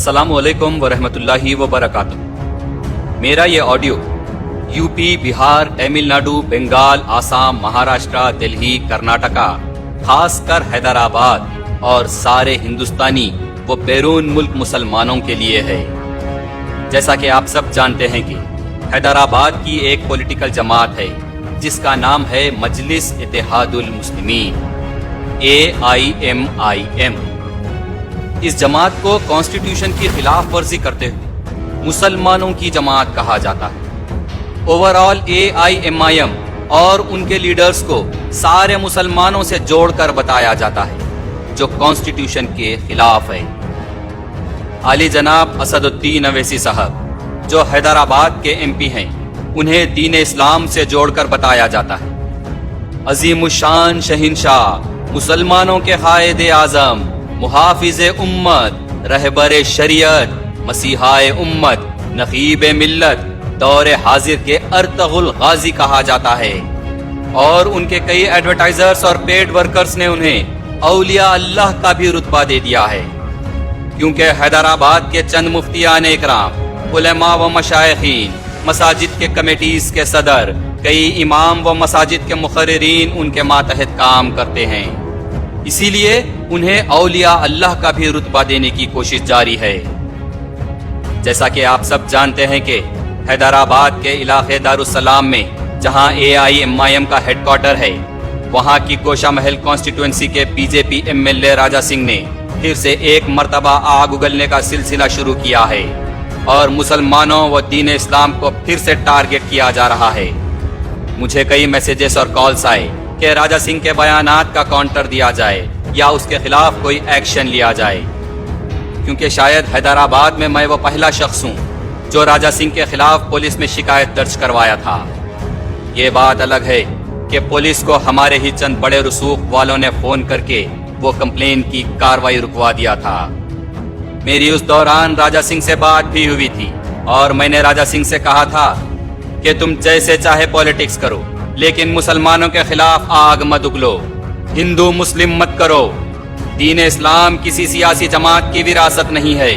अस्सलाम वालेकुम वरहमतुल्लाहि वबरकातुह। मेरा ये ऑडियो यूपी, बिहार, तमिलनाडु, बंगाल, आसाम, महाराष्ट्र, दिल्ली, कर्नाटका, खासकर हैदराबाद और सारे हिंदुस्तानी व बैरून मुल्क मुसलमानों के लिए है। जैसा कि आप सब जानते हैं कि हैदराबाद की एक पॉलिटिकल जमात है जिसका नाम है मजलिस इत्तेहादुल मुस्लिमीन, AIMIM। इस जमात को कॉन्स्टिट्यूशन की खिलाफ वर्जी करते हुए मुसलमानों की जमात कहा जाता है। ओवरऑल AIMIM और उनके लीडर्स को सारे मुसलमानों से जोड़कर बताया जाता है जो कॉन्स्टिट्यूशन के खिलाफ है। आली जनाब असदुद्दीन अवैसी साहब जो हैदराबाद के MP हैं, उन्हें दीन इस्लाम से जोड़कर बताया जाता है। अजीमुशान शहीनशाह, मुसलमानों के कायदे आजम, मुहाफिज उम्मत, रहबर शरीयत, मसीहाए उम्मत, नकीब मिल्लत, दौरे हाजिर के अर्तगुल गाजी कहा जाता है। और उनके कई एडवर्टाइजर्स और पेड वर्कर्स ने उन्हें औलिया अल्लाह का भी रुतबा दे दिया है, क्योंकि हैदराबाद के चंद मुफ्तियान इकराम, उलमा व मशाइखीन, मसाजिद के कमेटीज के सदर, कई इमाम व मसाजिद के मुखर्रिरीन उनके मातहत काम करते हैं। इसीलिए उन्हें औलिया अल्लाह का भी रुतबा देने की कोशिश जारी है। जैसा कि आप सब जानते हैं कि हैदराबाद के इलाके दारुस्सलाम में जहां AIMIM का हेडक्वार्टर है, वहां की गोशा महल कॉन्स्टिट्यूएंसी के BJP MLA राजा सिंह ने फिर से एक मर्तबा आग उगलने का सिलसिला शुरू किया है और मुसलमानों व दीन इस्लाम को फिर से टारगेट किया जा रहा है। मुझे कई मैसेजेस और कॉल्स आए कि राजा सिंह के बयानात का काउंटर दिया जाए या उसके खिलाफ कोई एक्शन लिया जाए, क्योंकि शायद हैदराबाद में मैं वो पहला शख्स हूँ जो राजा सिंह के खिलाफ पुलिस में शिकायत दर्ज करवाया था। ये बात अलग है कि पुलिस को हमारे ही चंद बड़े रसूख वालों ने फोन करके वो कंप्लेन की कार्रवाई रुकवा दिया था। मेरी उस दौरान राजा सिंह से बात भी हुई थी और मैंने राजा सिंह से कहा था कि तुम जैसे चाहे पॉलिटिक्स करो, लेकिन मुसलमानों के खिलाफ आग मत उगलो, हिंदू मुस्लिम मत करो। दीन इस्लाम किसी सियासी जमात की विरासत नहीं है,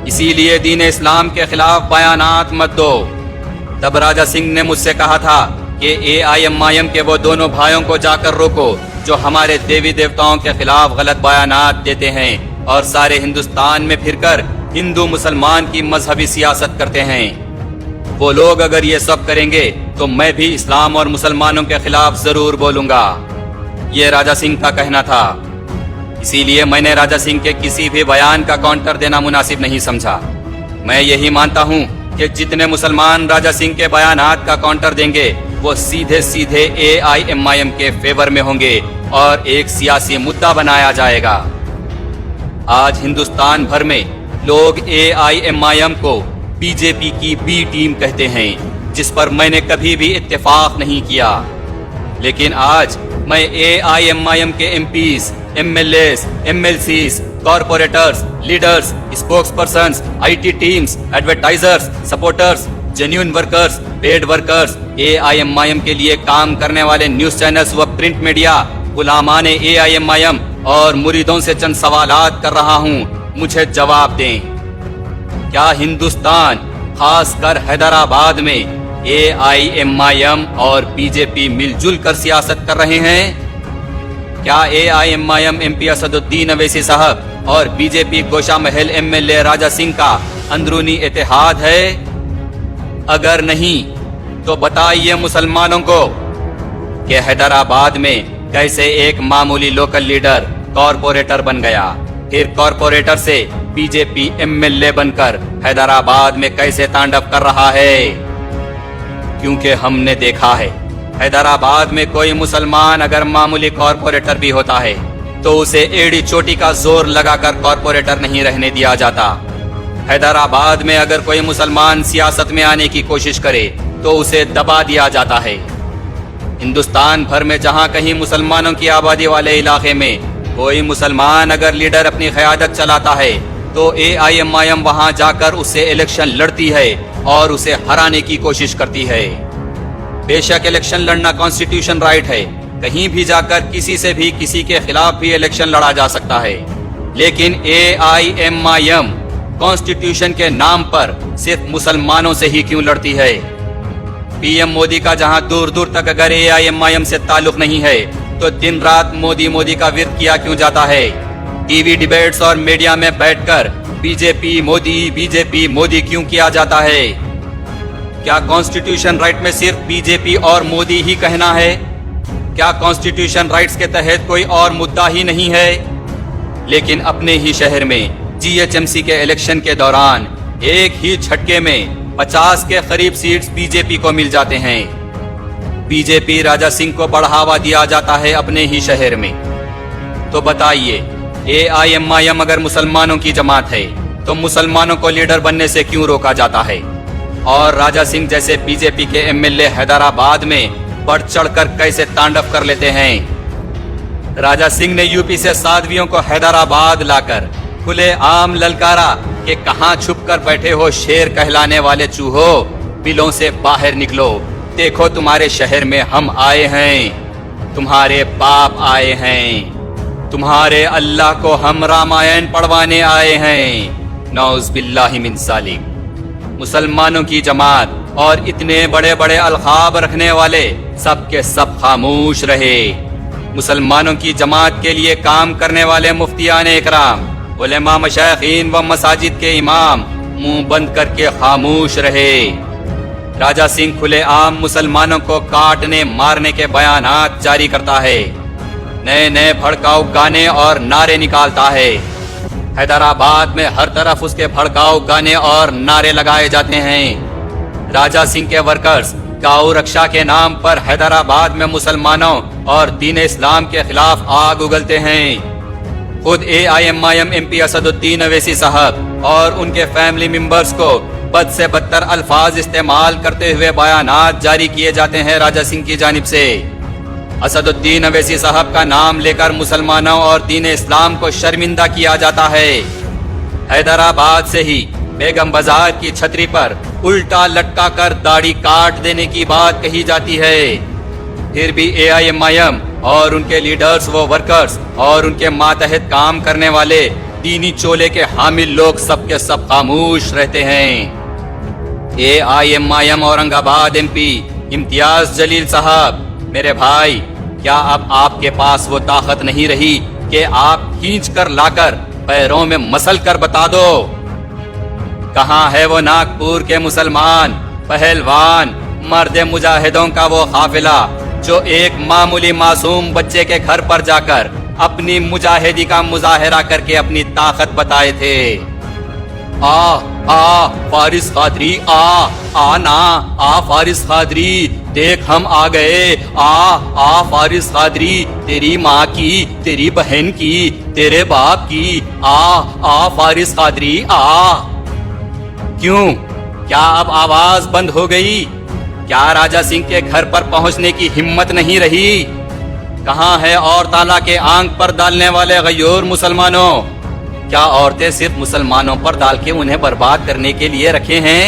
इसीलिए दीन इस्लाम के खिलाफ बयानात मत दो। तब राजा सिंह ने मुझसे कहा था कि AIMIM के वो दोनों भाइयों को जाकर रोको जो हमारे देवी देवताओं के खिलाफ गलत बयानात देते हैं और सारे हिंदुस्तान में फिरकर हिंदू मुसलमान की मजहबी सियासत करते हैं। वो लोग अगर ये सब करेंगे तो मैं भी इस्लाम और मुसलमानों के खिलाफ जरूर बोलूंगा। ये राजा सिंह का कहना था। इसीलिए मैंने राजा सिंह के किसी भी बयान का काउंटर देना मुनासिब नहीं समझा। मैं यही मानता हूँ कि जितने मुसलमान राजा सिंह के बयानात का काउंटर देंगे वो सीधे सीधे AIMIM के फेवर में होंगे और एक सियासी मुद्दा बनाया जाएगा। आज हिंदुस्तान भर में लोग AIMIM को BJP की B टीम कहते हैं, जिस पर मैंने कभी भी इत्तेफाक नहीं किया। लेकिन आज मैं AIMIM के MPs, MLAs, MLCs, corporators, leaders, spokes persons, IT teams, advertisers, supporters, genuine workers, paid workers, AIMIM के लिए काम करने वाले न्यूज चैनल्स व प्रिंट मीडिया, गुलामाने AIMIM और मुरीदों से चंद सवालात कर रहा हूँ। मुझे जवाब दें। क्या हिंदुस्तान, खासकर हैदराबाद में AIMIM और BJP मिलजुल कर सियासत कर रहे हैं? क्या AIMIM MP असदुद्दीन अवैसी साहब और BJP गोशा महल MLA राजा सिंह का अंदरूनी इत्तेहाद है? अगर नहीं तो बताइए मुसलमानों को कि हैदराबाद में कैसे एक मामूली लोकल लीडर कॉरपोरेटर बन गया, फिर कॉरपोरेटर से BJP MLA बनकर हैदराबाद में कैसे तांडव कर रहा है। क्योंकि हमने देखा है हैदराबाद में कोई मुसलमान अगर मामूली कॉरपोरेटर भी होता है तो उसे एड़ी चोटी का जोर लगाकर कॉरपोरेटर नहीं रहने दिया जाता। हैदराबाद में अगर कोई मुसलमान सियासत में आने की कोशिश करे तो उसे दबा दिया जाता है। हिंदुस्तान भर में जहां कहीं मुसलमानों की आबादी वाले इलाके में कोई मुसलमान अगर लीडर अपनी क़यादत चलाता है तो AIMIM वहां जाकर उससे इलेक्शन लड़ती है और उसे हराने की कोशिश करती है। बेशक इलेक्शन लड़ना कॉन्स्टिट्यूशन राइट है, कहीं भी जाकर किसी से भी किसी के खिलाफ भी इलेक्शन लड़ा जा सकता है, लेकिन AIMIM कॉन्स्टिट्यूशन के नाम पर सिर्फ मुसलमानों से ही क्यों लड़ती है? पीएम मोदी का जहां दूर दूर तक अगर एआईएमआईएम से ताल्लुक नहीं है तो दिन रात मोदी मोदी का विरोध किया क्यों जाता है? टीवी डिबेट्स और मीडिया में बैठकर बीजेपी मोदी क्यों किया जाता है? क्या कॉन्स्टिट्यूशन राइट में सिर्फ बीजेपी और मोदी ही कहना है? क्या कॉन्स्टिट्यूशन राइट्स के तहत कोई और मुद्दा ही नहीं है? लेकिन अपने ही शहर में जीएचएमसी के इलेक्शन के दौरान एक ही झटके में 50 के करीब सीट्स बीजेपी को मिल जाते हैं। बीजेपी राजा सिंह को बढ़ावा दिया जाता है अपने ही शहर में। तो बताइए, एआईएमआईएम अगर मुसलमानों की जमात है तो मुसलमानों को लीडर बनने से क्यों रोका जाता है? और राजा सिंह जैसे बीजेपी के एमएलए हैदराबाद में बढ़ चढ़कर कैसे तांडव कर लेते हैं? राजा सिंह ने यूपी से साध्वियों को हैदराबाद लाकर खुले आम ललकारा कि कहां छुप कर बैठे हो शेर कहलाने वाले चूहो, बिलों से बाहर निकलो, देखो तुम्हारे शहर में हम आए हैं, तुम्हारे बाप आए हैं, तुम्हारे अल्लाह को हम रामायण पढ़वाने आए हैं। नौज़ बिल्लाहि मिन ज़ालिक। मुसलमानों की जमात और इतने बड़े बड़े अलखाब रखने वाले सब के सब खामोश रहे। मुसलमानों की जमात के लिए काम करने वाले मुफ्तियान इकराम, उलेमा, मशाइखीन व मसाजिद के इमाम मुंह बंद करके खामोश रहे। राजा सिंह खुले आम मुसलमानों को काटने मारने के बयानात जारी करता है, नए नए भड़काऊ गाने और नारे निकालता है। हैदराबाद में हर तरफ उसके भड़काऊ गाने और नारे लगाए जाते हैं। राजा सिंह के वर्कर्स गौ रक्षा के नाम पर हैदराबाद में मुसलमानों और दीन इस्लाम के खिलाफ आग उगलते हैं। खुद एआईएमआईएम एमपी असदुद्दीन अवैसी साहब और उनके फैमिली मेंबर्स को बद से बदतर अल्फाज इस्तेमाल करते हुए बयानात जारी किए जाते हैं राजा सिंह की जानिब से। असदुद्दीन अवैसी साहब का नाम लेकर मुसलमानों और दीन इस्लाम को शर्मिंदा किया जाता है। हैदराबाद से ही बेगम बाजार की छतरी पर उल्टा लटका कर दाढ़ी काट देने की बात कही जाती है। फिर भी एआईएमआईएम और उनके लीडर्स व वर्कर्स और उनके मातहत काम करने वाले दीनी चोले के हामिल लोग सबके सब खामोश रहते हैं। एआईएमआईएम औरंगाबाद एमपी इम्तियाज जलील साहब, मेरे भाई, क्या अब आपके पास वो ताकत नहीं रही कि आप खींच कर लाकर पैरों में मसल कर बता दो? कहां है वो नागपुर के मुसलमान पहलवान मर्द मुजाहिदों का वो काफिला जो एक मामूली मासूम बच्चे के घर पर जाकर अपनी मुजाहिदी का मुजाहिरा करके अपनी ताकत बताए थे? आ फारिस कादरी, आ ना, आ फारिस कादरी, देख हम आ गए, आ फारिस कादरी, तेरी माँ की, तेरी बहन की, तेरे बाप की, आ फारिस कादरी, आ। क्यों? क्या अब आवाज बंद हो गई? क्या राजा सिंह के घर पर पहुंचने की हिम्मत नहीं रही? कहां है और ताला के आंख पर डालने वाले गयूर मुसलमानों? क्या औरतें सिर्फ मुसलमानों पर डाल के उन्हें बर्बाद करने के लिए रखे हैं?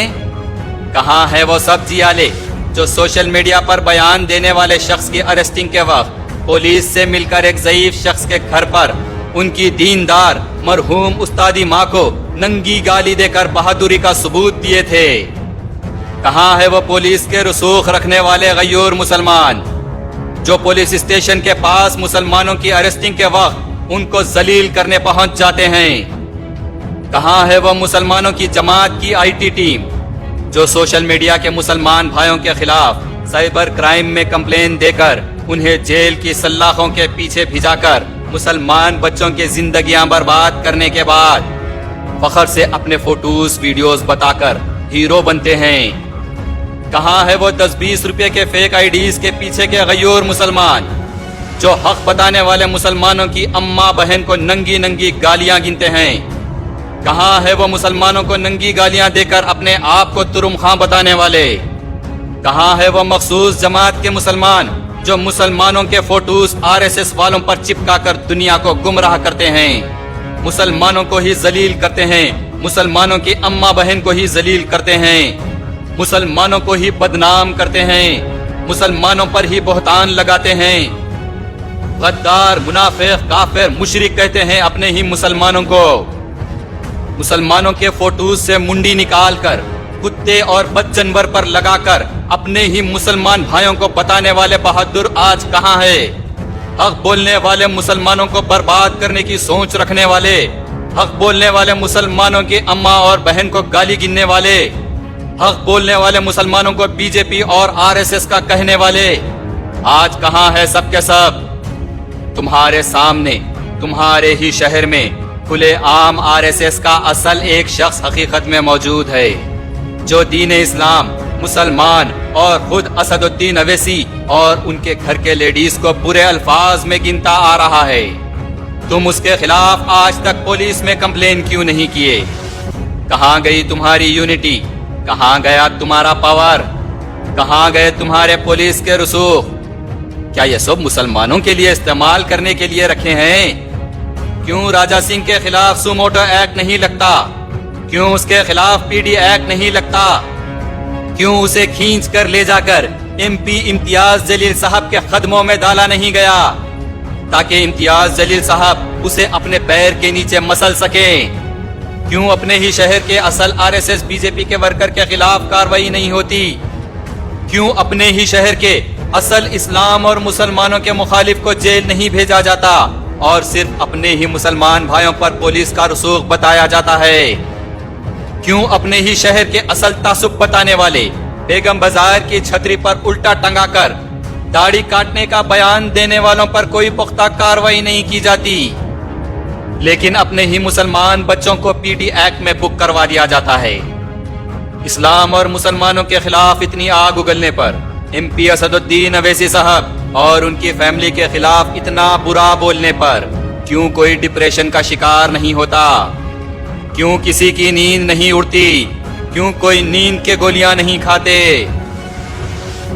कहां है वो सब जियाले जो सोशल मीडिया पर बयान देने वाले शख्स की अरेस्टिंग के वक्त पुलिस से मिलकर एक ज़ईफ शख्स के घर पर उनकी दीनदार मरहूम उस्तादी माँ को नंगी गाली देकर बहादुरी का सबूत दिए थे? कहां है वो पुलिस के रसूख रखने वाले गयूर मुसलमान जो पुलिस स्टेशन के पास मुसलमानों की अरेस्टिंग के वक्त उनको जलील करने पहुंच जाते हैं? कहां है वो मुसलमानों की जमात की आईटी टीम जो सोशल मीडिया के मुसलमान भाइयों के खिलाफ साइबर क्राइम में कंप्लेन देकर उन्हें जेल की सलाखों के पीछे भिजाकर मुसलमान बच्चों की जिंदगियां बर्बाद करने के बाद फखर से अपने फोटोज वीडियोस बताकर हीरो बनते हैं? कहां है वो 10-20 रुपए के फेक आईडीज के पीछे के गयूर मुसलमान जो हक बताने वाले मुसलमानों की अम्मा बहन को नंगी नंगी गालियां गिनते हैं? कहां है वो मुसलमानों को नंगी गालियां देकर अपने आप को तुरुम खां बताने वाले? कहां है वो मखसूस जमात के मुसलमान जो मुसलमानों के फोटोज आरएसएस वालों पर चिपका कर दुनिया को गुमराह करते हैं, मुसलमानों को ही जलील करते हैं, मुसलमानों की अम्मा बहन को ही जलील करते हैं, मुसलमानों को ही बदनाम करते हैं, मुसलमानों पर ही बहतान लगाते हैं, गद्दार, मुनाफिक, काफिर, मुशरिक कहते हैं अपने ही मुसलमानों को? مسلمانوں کے فوٹوز سے منڈی نکال کر کتے اور بد جانور پر لگا کر اپنے ہی مسلمان بھائیوں کو بتانے والے بہادر آج کہاں ہے؟ حق بولنے والے مسلمانوں کو برباد کرنے کی سوچ رکھنے والے، حق بولنے والے مسلمانوں کی اماں اور بہن کو گالی گننے والے، حق بولنے والے مسلمانوں کو بی جے پی اور RSS کا کہنے والے آج کہاں ہے؟ سب کے سب تمہارے سامنے، تمہارے ہی شہر میں کھلے عام RSS کا اصل ایک شخص حقیقت میں موجود ہے، جو دین اسلام، مسلمان اور خود اسد الدین اویسی اور ان کے گھر کے لیڈیز کو برے الفاظ میں گنتا آ رہا ہے۔ تم اس کے خلاف آج تک پولیس میں کمپلین کیوں نہیں کیے؟ کہاں گئی تمہاری یونٹی؟ کہاں گیا تمہارا پاور؟ کہاں گئے تمہارے پولیس کے رسوخ؟ کیا یہ سب مسلمانوں کے لیے استعمال کرنے کے لیے رکھے ہیں؟ کیوں راجا سنگھ کے خلاف سوموٹو ایکٹ نہیں لگتا؟ کیوں اس کے خلاف PD ایکٹ نہیں لگتا؟ کیوں اسے کھینچ کر لے جا کر MP امتیاز جلیل صاحب کے قدموں میں ڈالا نہیں گیا تاکہ امتیاز جلیل صاحب اسے اپنے پیر کے نیچے مسل سکیں؟ کیوں اپنے ہی شہر کے اصل RSS BJP کے ورکر کے خلاف کارروائی نہیں ہوتی؟ کیوں اپنے ہی شہر کے اصل اسلام اور مسلمانوں کے مخالف کو جیل نہیں بھیجا جاتا اور صرف اپنے ہی مسلمان بھائیوں پر پولیس کا رسوخ بتایا جاتا ہے؟ کیوں اپنے ہی شہر کے اصل تعصب بتانے والے بیگم بازار کی چھتری پر الٹا ٹنگا کر داڑھی کاٹنے کا بیان دینے والوں پر کوئی پختہ کارروائی نہیں کی جاتی، لیکن اپنے ہی مسلمان بچوں کو PD ایکٹ میں بک کروا دیا جاتا ہے؟ اسلام اور مسلمانوں کے خلاف اتنی آگ اگلنے پر MP اسد الدین اویسی صاحب اور ان کی فیملی کے خلاف اتنا برا بولنے پر کیوں کوئی ڈپریشن کا شکار نہیں ہوتا؟ کیوں کسی کی نیند نہیں اڑتی؟ کیوں کوئی نیند کے گولیاں نہیں کھاتے؟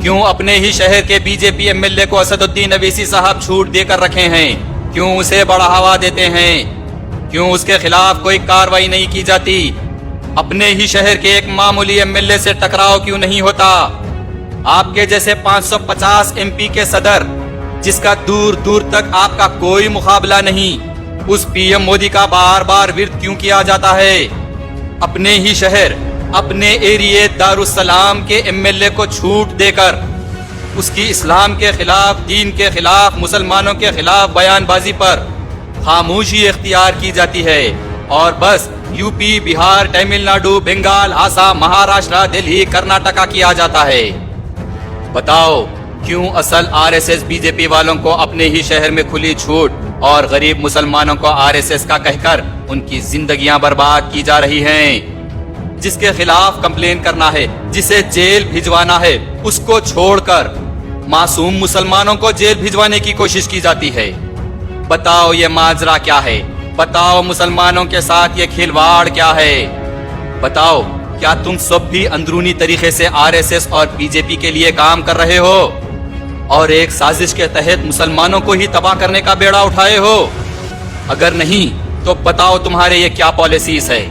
کیوں اپنے ہی شہر کے BJP MLA کو اسد الدین اویسی صاحب چھوٹ دے کر رکھے ہیں؟ کیوں اسے بڑھاوا دیتے ہیں؟ کیوں اس کے خلاف کوئی کارروائی نہیں کی جاتی؟ اپنے ہی شہر کے ایک معمولی MLA سے ٹکراؤ کیوں نہیں ہوتا؟ آپ کے جیسے 550 MP کے صدر، جس کا دور دور تک آپ کا کوئی مقابلہ نہیں، اس PM مودی کا بار بار ورد کیوں کیا جاتا ہے؟ اپنے ہی شہر، اپنے ایریے دارالسلام کے MLA کو چھوٹ دے کر اس کی اسلام کے خلاف، دین کے خلاف، مسلمانوں کے خلاف بیان بازی پر خاموشی اختیار کی جاتی ہے اور بس UP، بہار، تمل ناڈو، بنگال، آسام، مہاراشٹر، دہلی، کرناٹکا کیا جاتا ہے؟ بتاؤ کیوں اصل RSS BJP والوں کو اپنے ہی شہر میں کھلی چھوٹ اور غریب مسلمانوں کو RSS کا کہہ کر ان کی زندگیاں برباد کی جا رہی ہیں؟ جس کے خلاف کمپلین کرنا ہے، جسے جیل بھجوانا ہے، اس کو چھوڑ کر معصوم مسلمانوں کو جیل بھجوانے کی کوشش کی جاتی ہے۔ بتاؤ یہ ماجرا کیا ہے؟ بتاؤ مسلمانوں کے ساتھ یہ کھلواڑ کیا ہے؟ بتاؤ کیا تم سب بھی اندرونی طریقے سے RSS اور BJP کے لیے کام کر رہے ہو اور ایک سازش کے تحت مسلمانوں کو ہی تباہ کرنے کا بیڑا اٹھائے ہو؟ اگر نہیں تو بتاؤ تمہارے یہ کیا پالیسیز ہے؟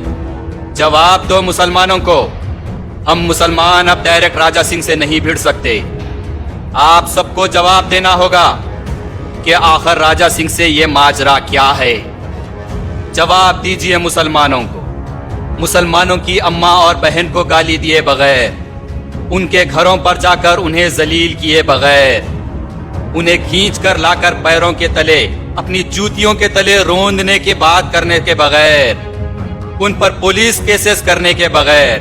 جواب دو مسلمانوں کو۔ ہم مسلمان اب ڈائریکٹ راجا سنگھ سے نہیں بھیڑ سکتے، آپ سب کو جواب دینا ہوگا کہ آخر راجا سنگھ سے یہ ماجرا کیا ہے۔ جواب دیجئے مسلمانوں کو، مسلمانوں کی اماں اور بہن کو گالی دیے بغیر، ان کے گھروں پر جا کر انہیں ذلیل کیے بغیر، انہیں کھینچ کر لا کر پیروں کے تلے، اپنی جوتیوں کے تلے روندنے کی بات کرنے کے بغیر، ان پر پولیس کیسز کرنے کے بغیر،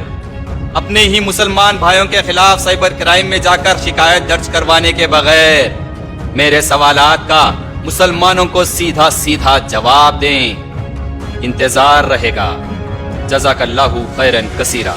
اپنے ہی مسلمان بھائیوں کے خلاف سائبر کرائم میں جا کر شکایت درج کروانے کے بغیر میرے سوالات کا مسلمانوں کو سیدھا سیدھا جواب دیں۔ انتظار رہے گا۔ جزاک اللہ خیرن کثیرا۔